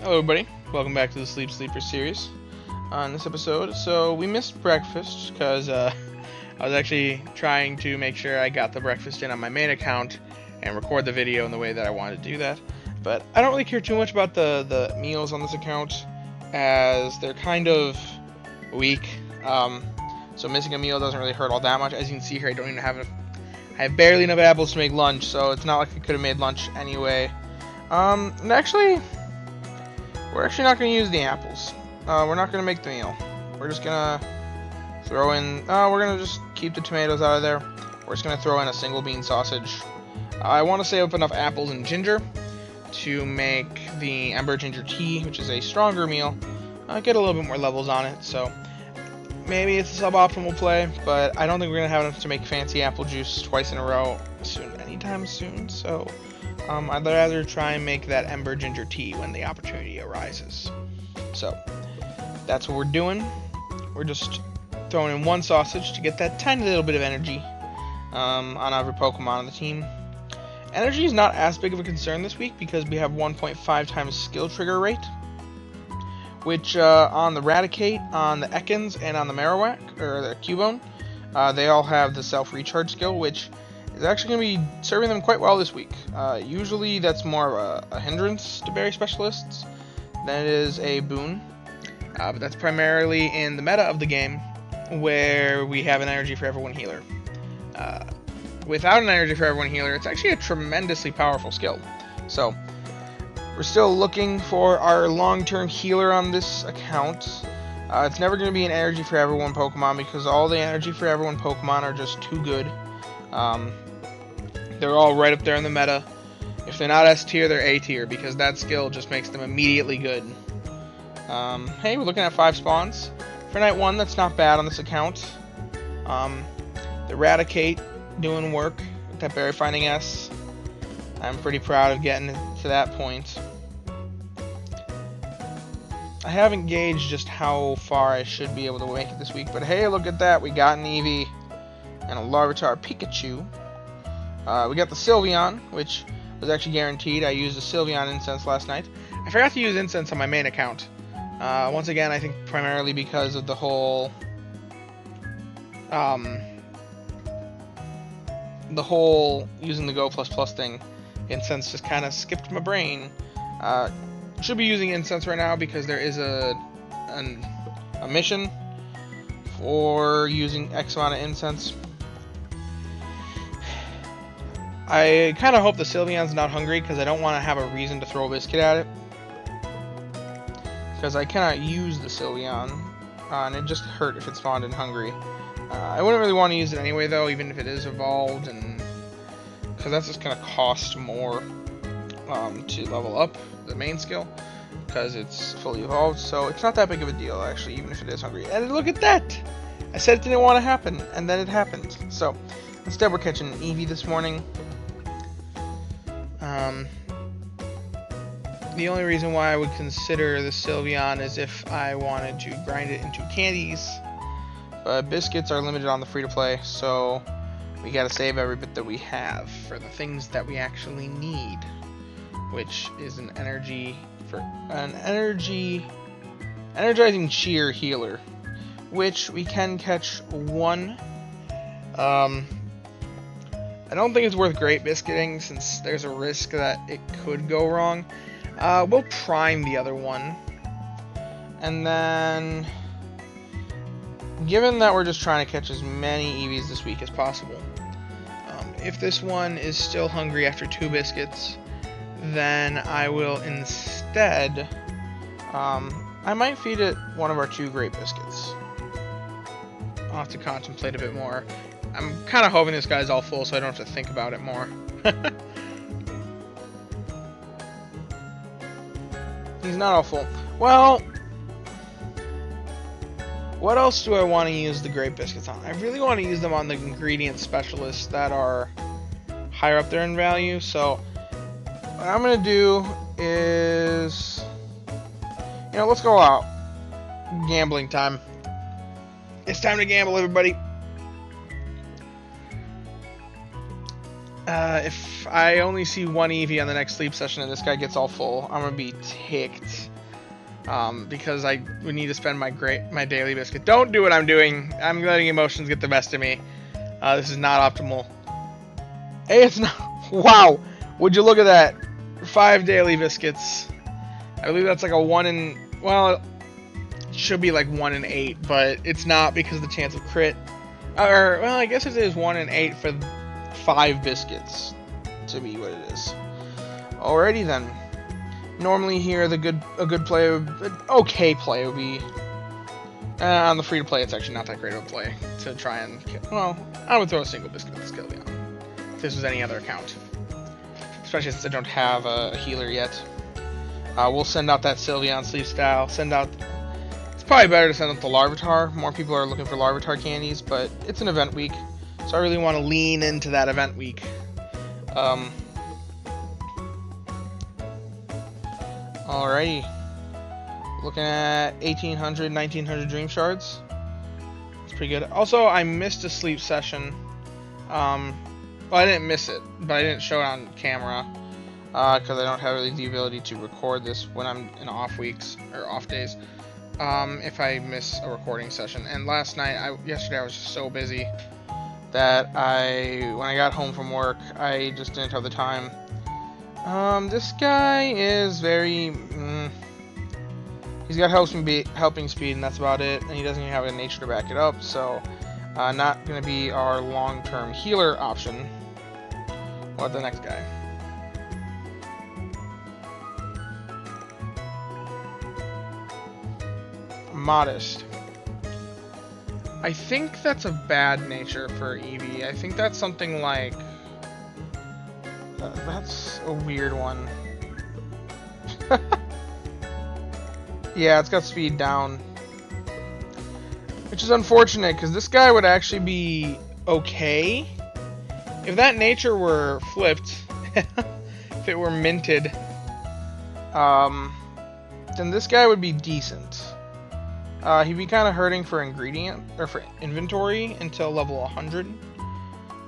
Hello everybody, welcome back to the Sleep Sleeper series. On this episode, so we missed breakfast because I was actually trying to make sure I got the breakfast in on my main account and record the video in the way that I wanted to do that. But I don't really care too much about the meals on this account as they're kind of weak. So missing a meal doesn't really hurt all that much. As you can see here, I have barely enough apples to make lunch, so it's not like I could have made lunch anyway. And actually, we're actually not going to use the apples. We're not going to make the meal. We're just going to throw in, we're going to just keep the tomatoes out of there. We're just going to throw in a single bean sausage. I want to save up enough apples and ginger to make the ember ginger tea, which is a stronger meal. Get a little bit more levels on it, so maybe it's a suboptimal play, but I don't think we're going to have enough to make fancy apple juice twice in a row anytime soon, so I'd rather try and make that ember ginger tea when the opportunity arises. So that's what we're doing. We're just throwing in one sausage to get that tiny little bit of energy on every Pokemon on the team. Energy is not as big of a concern this week because we have 1.5 times skill trigger rate, which on the Raticate, on the Ekans, and on the Marowak, or the Cubone, they all have the self-recharge skill, which is actually going to be serving them quite well this week. Usually that's more of a hindrance to berry specialists than it is a boon. But that's primarily in the meta of the game, where we have an energy for everyone healer. Without an energy for everyone healer, it's actually a tremendously powerful skill. So we're still looking for our long-term healer on this account. It's never going to be an energy for everyone Pokemon because all the energy for everyone Pokemon are just too good. They're all right up there in the meta. If they're not S tier, they're A tier because that skill just makes them immediately good. Hey, we're looking at 5 spawns. For night 1, that's not bad on this account. The Raticate doing work with that berry finding S. I'm pretty proud of getting to that point. I haven't gauged just how far I should be able to make it this week, but hey, look at that. We got an Eevee and a Larvitar Pikachu. We got the Sylveon, which was actually guaranteed. I used the Sylveon incense last night. I forgot to use incense on my main account. Once again, I think primarily because of the whole using the Go++ thing. Incense just kind of skipped my brain. Should be using incense right now because there is a mission for using X amount of incense. I kind of hope the Sylveon's not hungry because I don't want to have a reason to throw a biscuit at it. Because I cannot use the Sylveon, and it just hurt if it spawned in hungry. I wouldn't really want to use it anyway though, even if it is evolved, and because that's just going to cost more to level up the main skill because it's fully evolved. So it's not that big of a deal actually, even if it is hungry. And look at that! I said it didn't want to happen, and then it happened. So instead we're catching an Eevee this morning. The only reason why I would consider the Sylveon is if I wanted to grind it into candies. But biscuits are limited on the free-to-play, so we gotta save every bit that we have for the things that we actually need, which is an energizing cheer healer, which we can catch 1. I don't think it's worth great biscuiting since there's a risk that it could go wrong. We'll prime the other one. And then, given that we're just trying to catch as many Eevees this week as possible, if this one is still hungry after 2 biscuits, then I will instead, I might feed it one of our 2 great biscuits. I'll have to contemplate a bit more. I'm kind of hoping this guy's all full so I don't have to think about it more. He's not all full. Well, what else do I want to use the Great Biscuits on? I really want to use them on the ingredient specialists that are higher up there in value. So what I'm going to do is, let's go out. Gambling time. It's time to gamble, everybody. If I only see one Eevee on the next sleep session and this guy gets all full, I'm gonna be ticked. Because I would need to spend my daily biscuit. Don't do what I'm doing. I'm letting emotions get the best of me. This is not optimal. Hey, it's not. Wow. Would you look at that? 5 daily biscuits. I believe that's like a 1 in. Well, it should be like 1 in 8, but it's not because of the chance of crit. Or, well, I guess it is 1 in 8 for 5 biscuits to be what it is. Alrighty then. Normally here a good play, an okay play would be on the free to play. It's actually not that great of a play to try and kill. Well, I would throw a single biscuit at this Sylveon if this was any other account, especially since I don't have a healer yet. We'll send out that Sylveon sleep style. It's probably better to send out the Larvitar. More people are looking for Larvitar candies, but it's an event week, so I really want to lean into that event week. Alrighty. Looking at 1800, 1900 Dream Shards. It's pretty good. Also, I missed a sleep session. Well, I didn't miss it, but I didn't show it on camera. Because I don't have really the ability to record this when I'm in off weeks, or off days. If I miss a recording session. And yesterday I was just so busy that when I got home from work, I just didn't have the time. This guy is very, he's got helping speed, and that's about it, and he doesn't even have a nature to back it up, so, not gonna be our long-term healer option. What the next guy? Modest. I think that's a bad nature for Eevee. I think that's something like... that's a weird one. Yeah, it's got speed down. Which is unfortunate, because this guy would actually be okay. If that nature were flipped, if it were minted, then this guy would be decent. He'd be kind of hurting for inventory until level 100.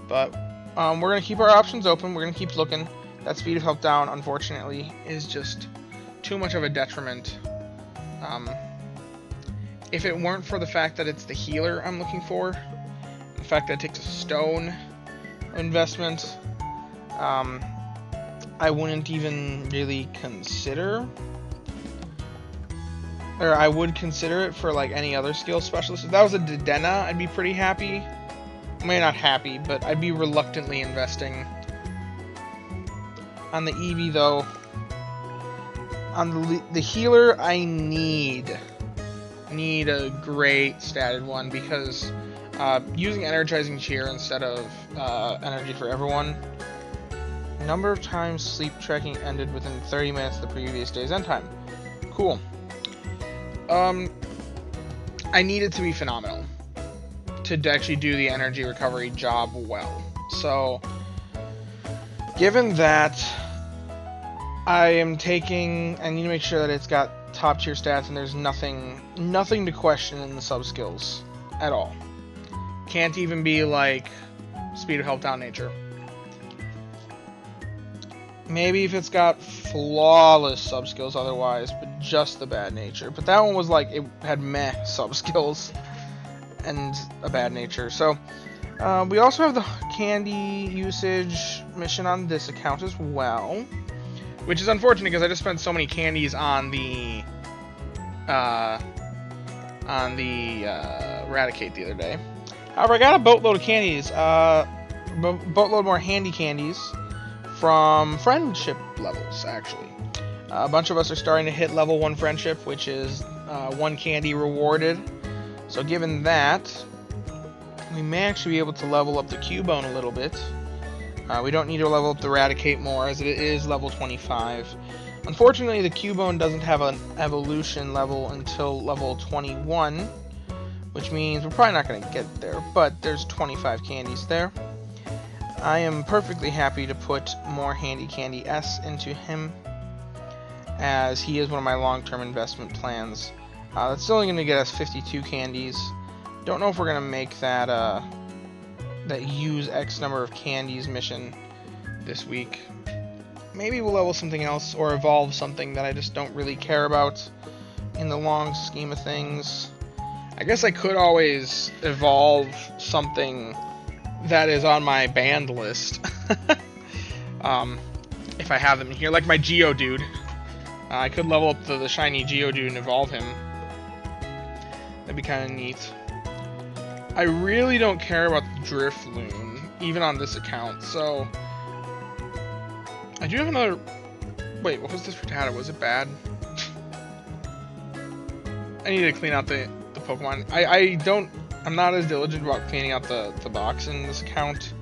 But we're going to keep our options open. We're going to keep looking. That speed of health down, unfortunately, is just too much of a detriment. If it weren't for the fact that it's the healer I'm looking for, the fact that it takes a stone investment, I wouldn't even really consider... Or I would consider it for like any other skill specialist. If that was a Dedenne, I'd be pretty happy. I mean, not happy, but I'd be reluctantly investing. On the Eevee, though, on the healer, I need a great statted one, because using Energizing Cheer instead of Energy for Everyone, number of times sleep tracking ended within 30 minutes of the previous day's end time. Cool. I need it to be phenomenal to actually do the energy recovery job well. So, given that, I need to make sure that it's got top tier stats and there's nothing to question in the sub skills at all. Can't even be like speed of health down nature. Maybe if it's got flawless sub skills otherwise, but just the bad nature. But that one was like, it had meh sub skills and a bad nature. So, we also have the candy usage mission on this account as well. Which is unfortunate because I just spent so many candies on the Eradicate the other day. However, I got a boatload of candies, boatload more handy candies from friendship levels, actually. A bunch of us are starting to hit level 1 friendship, which is 1 candy rewarded. So given that, we may actually be able to level up the Cubone a little bit. We don't need to level up the Eradicate more, as it is level 25. Unfortunately, the Cubone doesn't have an evolution level until level 21, which means we're probably not going to get there, but there's 25 candies there. I am perfectly happy to put more Handy Candy S into him, as he is one of my long-term investment plans. That's still only going to get us 52 candies. Don't know if we're going to make that use X number of candies mission this week. Maybe we'll level something else or evolve something that I just don't really care about in the long scheme of things. I guess I could always evolve something that is on my banned list. If I have them here, like my Geodude. I could level up the shiny Geodude and evolve him. That'd be kind of neat. I really don't care about the Drifloon, even on this account, so... I do have another... Wait, what was this Rattata? Was it bad? I need to clean out the Pokemon. I'm not as diligent about cleaning out the box in this account.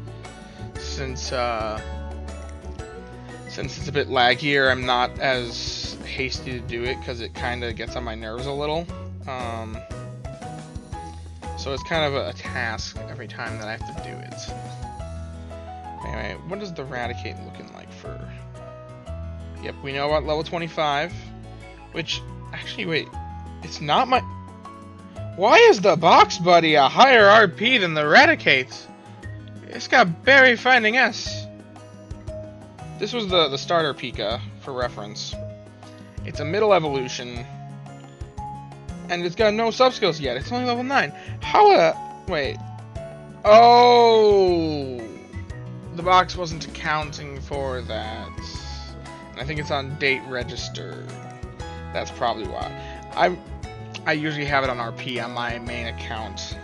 Since it's a bit laggier, I'm not as hasty to do it, because it kind of gets on my nerves a little. So it's kind of a task every time that I have to do it. Anyway, what is the Raticate looking like for... Yep, we know about level 25. Which, actually, wait. It's not my... Why is the Box Buddy a higher RP than the Raticate? It's got Berry Finding S. This was the starter Pika, for reference. It's a middle evolution. And it's got no sub-skills yet. It's only level 9. Wait. Oh! The box wasn't accounting for that. And I think it's on date registered. That's probably why. I usually have it on RP on my main account.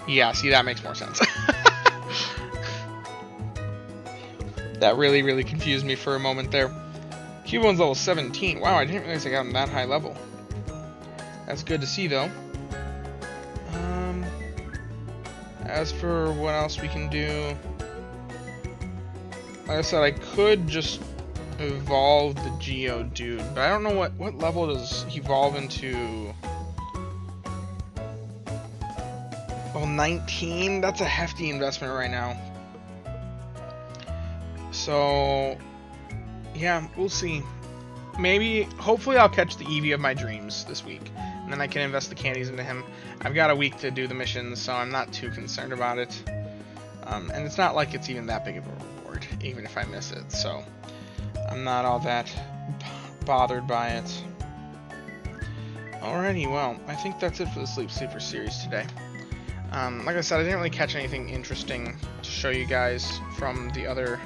Yeah, see, that makes more sense. That really, really confused me for a moment there. Cubone's level 17. Wow, I didn't realize I got him that high level. That's good to see, though. As for what else we can do... Like I said, I could just evolve the Geodude, but I don't know what level does he evolve into. Well, 19? That's a hefty investment right now. So, yeah, we'll see. Hopefully I'll catch the Eevee of my dreams this week, and then I can invest the candies into him. I've got a week to do the missions, so I'm not too concerned about it. And it's not like it's even that big of a reward, even if I miss it, so I'm not all that bothered by it. Alrighty, well, I think that's it for the Sleep Sleeper series today. Like I said, I didn't really catch anything interesting to show you guys from the other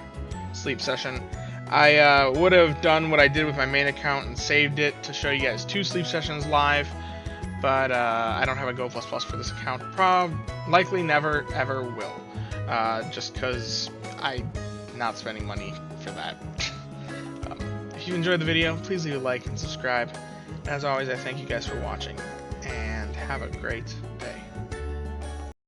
sleep session. I would have done what I did with my main account and saved it to show you guys 2 sleep sessions live, but I don't have a Go++ for this account. Likely never, ever will, just because I'm not spending money for that. If you enjoyed the video, please leave a like and subscribe. And as always, I thank you guys for watching, and have a great day.